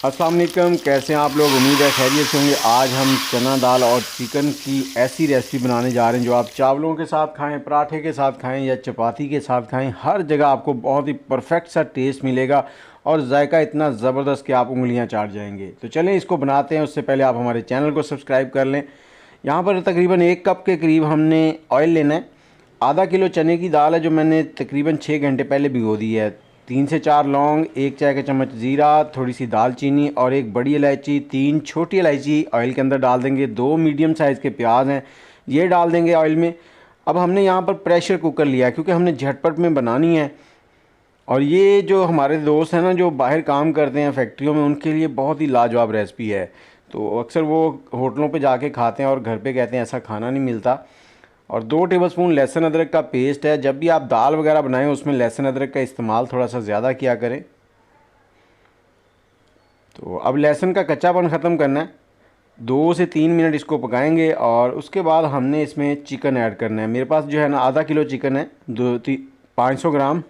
अस्सलाम वालेकुम, कैसे हैं आप लोग। उम्मीद है खैरियत से होंगे। आज हम चना दाल और चिकन की ऐसी रेसिपी बनाने जा रहे हैं जो आप चावलों के साथ खाएं, पराठे के साथ खाएं या चपाती के साथ खाएं, हर जगह आपको बहुत ही परफेक्ट सा टेस्ट मिलेगा और जायका इतना ज़बरदस्त कि आप उंगलियां चाट जाएंगे। तो चलें इसको बनाते हैं। उससे पहले आप हमारे चैनल को सब्सक्राइब कर लें। यहाँ पर तकरीबन 1 कप के करीब हमने ऑयल लेना है। आधा किलो चने की दाल है जो मैंने तकरीबन 6 घंटे पहले भिगो दी है। 3 से 4 लौंग, 1 चाय का चम्मच ज़ीरा, थोड़ी सी दालचीनी और 1 बड़ी इलायची, 3 छोटी इलायची ऑयल के अंदर डाल देंगे। 2 मीडियम साइज़ के प्याज हैं, ये डाल देंगे ऑयल में। अब हमने यहाँ पर प्रेशर कुकर लिया है क्योंकि हमने झटपट में बनानी है। और ये जो हमारे दोस्त हैं ना जो बाहर काम करते हैं फैक्ट्रियों में, उनके लिए बहुत ही लाजवाब रेसिपी है। तो अक्सर वो होटलों पे जाके खाते हैं और घर पे कहते हैं ऐसा खाना नहीं मिलता। और 2 टेबलस्पून लहसुन अदरक का पेस्ट है। जब भी आप दाल वगैरह बनाएं उसमें लहसुन अदरक का इस्तेमाल थोड़ा सा ज़्यादा किया करें। तो अब लहसुन का कच्चापन ख़त्म करना है। 2 से 3 मिनट इसको पकाएंगे और उसके बाद हमने इसमें चिकन ऐड करना है। मेरे पास जो है ना आधा किलो चिकन है, 500 ग्राम।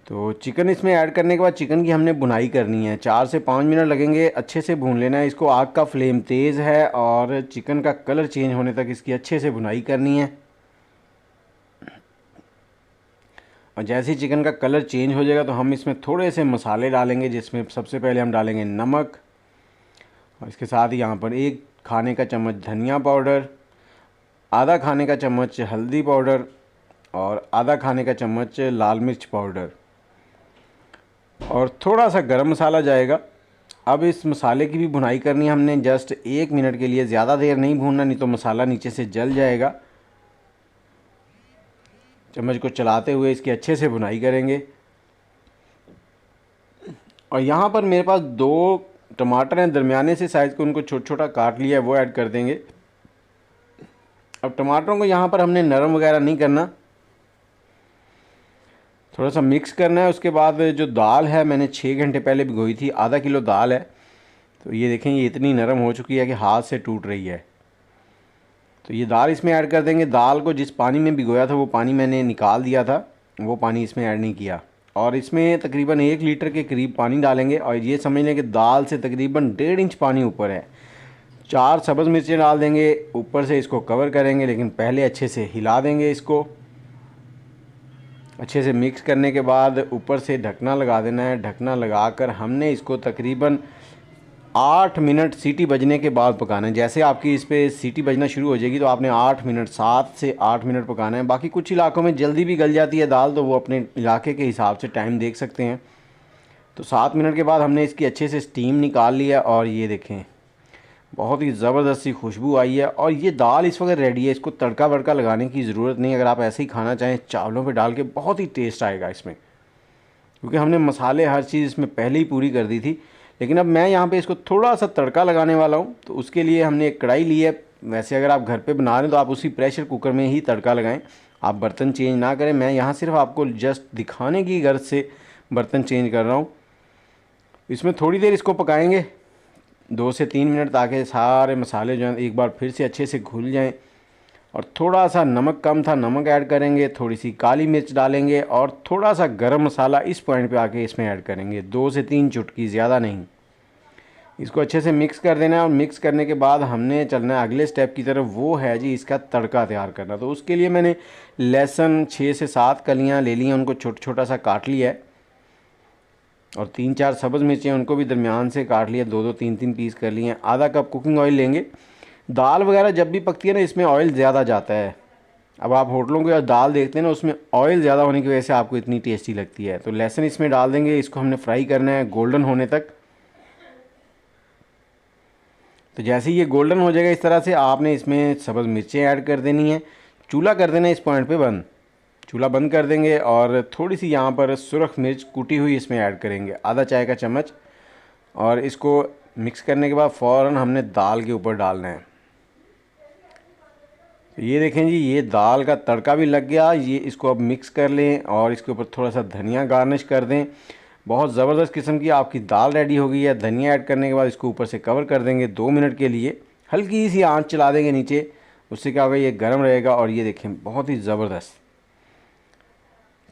तो चिकन इसमें ऐड करने के बाद चिकन की हमने भुनाई करनी है। 4 से 5 मिनट लगेंगे, अच्छे से भून लेना है इसको। आग का फ्लेम तेज़ है और चिकन का कलर चेंज होने तक इसकी अच्छे से भुनाई करनी है। और जैसे ही चिकन का कलर चेंज हो जाएगा तो हम इसमें थोड़े से मसाले डालेंगे, जिसमें सबसे पहले हम डालेंगे नमक और इसके साथ ही यहाँ पर 1 खाने का चम्मच धनिया पाउडर, आधा खाने का चम्मच हल्दी पाउडर और आधा खाने का चम्मच लाल मिर्च पाउडर और थोड़ा सा गरम मसाला जाएगा। अब इस मसाले की भी भुनाई करनी है हमने, जस्ट 1 मिनट के लिए। ज़्यादा देर नहीं भूनना, नहीं तो मसाला नीचे से जल जाएगा। चम्मच को चलाते हुए इसकी अच्छे से भुनाई करेंगे। और यहाँ पर मेरे पास 2 टमाटर हैं दरमियाने से साइज़ के, उनको छोटा छोटा काट लिया है, वो ऐड कर देंगे। अब टमाटरों को यहाँ पर हमने नरम वगैरह नहीं करना, थोड़ा सा मिक्स करना है। उसके बाद जो दाल है मैंने 6 घंटे पहले भिगोई थी, आधा किलो दाल है। तो ये देखें, ये इतनी नरम हो चुकी है कि हाथ से टूट रही है। तो ये दाल इसमें ऐड कर देंगे। दाल को जिस पानी में भिगोया था वो पानी मैंने निकाल दिया था, वो पानी इसमें ऐड नहीं किया। और इसमें तकरीबन 1 लीटर के करीब पानी डालेंगे। और ये समझ लें कि दाल से तकरीबन 1.5 इंच पानी ऊपर है। 4 सब्ज़ मिर्चें डाल देंगे, ऊपर से इसको कवर करेंगे, लेकिन पहले अच्छे से हिला देंगे इसको। अच्छे से मिक्स करने के बाद ऊपर से ढकना लगा देना है। ढकना लगाकर हमने इसको तकरीबन 8 मिनट सीटी बजने के बाद पकाना है। जैसे आपकी इस पर सीटी बजना शुरू हो जाएगी तो आपने 8 मिनट, 7 से 8 मिनट पकाना है। बाकी कुछ इलाकों में जल्दी भी गल जाती है दाल, तो वो अपने इलाके के हिसाब से टाइम देख सकते हैं। तो 7 मिनट के बाद हमने इसकी अच्छे से स्टीम निकाल लिया और ये देखें बहुत ही ज़बरदस्त सी खुशबू आई है। और ये दाल इस वक्त रेडी है, इसको तड़का वड़का लगाने की ज़रूरत नहीं। अगर आप ऐसे ही खाना चाहें चावलों पे डाल के, बहुत ही टेस्ट आएगा इसमें, क्योंकि हमने मसाले हर चीज़ इसमें पहले ही पूरी कर दी थी। लेकिन अब मैं यहाँ पे इसको थोड़ा सा तड़का लगाने वाला हूँ। तो उसके लिए हमने एक कढ़ाई ली है। वैसे अगर आप घर पे बना रहे हैं तो आप उसी प्रेशर कुकर में ही तड़का लगाएं, आप बर्तन चेंज ना करें। मैं यहाँ सिर्फ आपको जस्ट दिखाने की गर्ज से बर्तन चेंज कर रहा हूँ। इसमें थोड़ी देर इसको पकाएंगे, 2 से 3 मिनट, ताकि सारे मसाले जो हैं एक बार फिर से अच्छे से घुल जाएं। और थोड़ा सा नमक कम था, नमक ऐड करेंगे। थोड़ी सी काली मिर्च डालेंगे और थोड़ा सा गरम मसाला इस पॉइंट पे आके इसमें ऐड करेंगे, 2 से 3 चुटकी, ज़्यादा नहीं। इसको अच्छे से मिक्स कर देना है। और मिक्स करने के बाद हमने चलना है अगले स्टेप की तरफ, वो है जी इसका तड़का तैयार करना। तो उसके लिए मैंने लहसुन 6 से 7 कलियाँ ले ली हैं, उनको छोटा छोटा सा काट लिया है। और 3-4 सब्ज़ मिर्चें, उनको भी दरमियान से काट लिया, 2-2, 3-3 पीस कर लिए हैं। आधा कप कुकिंग ऑयल लेंगे। दाल वगैरह जब भी पकती है ना, इसमें ऑयल ज़्यादा जाता है। अब आप होटलों की दाल देखते हैं ना, उसमें ऑयल ज़्यादा होने की वजह से आपको इतनी टेस्टी लगती है। तो लहसुन इसमें डाल देंगे, इसको हमने फ्राई करना है गोल्डन होने तक। तो जैसे ही ये गोल्डन हो जाएगा इस तरह से, आपने इसमें सब्ज़ मिर्चें ऐड कर देनी है। चूल्हा कर देना इस पॉइंट पे बंद, चूल्हा बंद कर देंगे। और थोड़ी सी यहाँ पर सुरख मिर्च कूटी हुई इसमें ऐड करेंगे, आधा चाय का चम्मच। और इसको मिक्स करने के बाद फ़ौरन हमने दाल के ऊपर डालना है। तो ये देखें जी, ये दाल का तड़का भी लग गया। ये इसको अब मिक्स कर लें और इसके ऊपर थोड़ा सा धनिया गार्निश कर दें। बहुत ज़बरदस्त किस्म की आपकी दाल रेडी हो गई है। धनिया ऐड करने के बाद इसको ऊपर से कवर कर देंगे 2 मिनट के लिए। हल्की सी आंच चला देंगे नीचे, उससे क्या होगा, ये गर्म रहेगा। और ये देखें बहुत ही ज़बरदस्त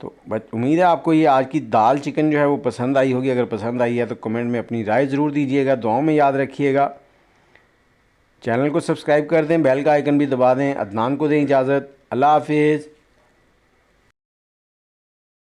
तो बस उम्मीद है आपको ये आज की दाल चिकन जो है वो पसंद आई होगी। अगर पसंद आई है तो कमेंट में अपनी राय ज़रूर दीजिएगा, दुआओं में याद रखिएगा। चैनल को सब्सक्राइब कर दें, बेल का आइकन भी दबा दें। अदनान को दें इजाज़त। अल्लाह हाफिज़।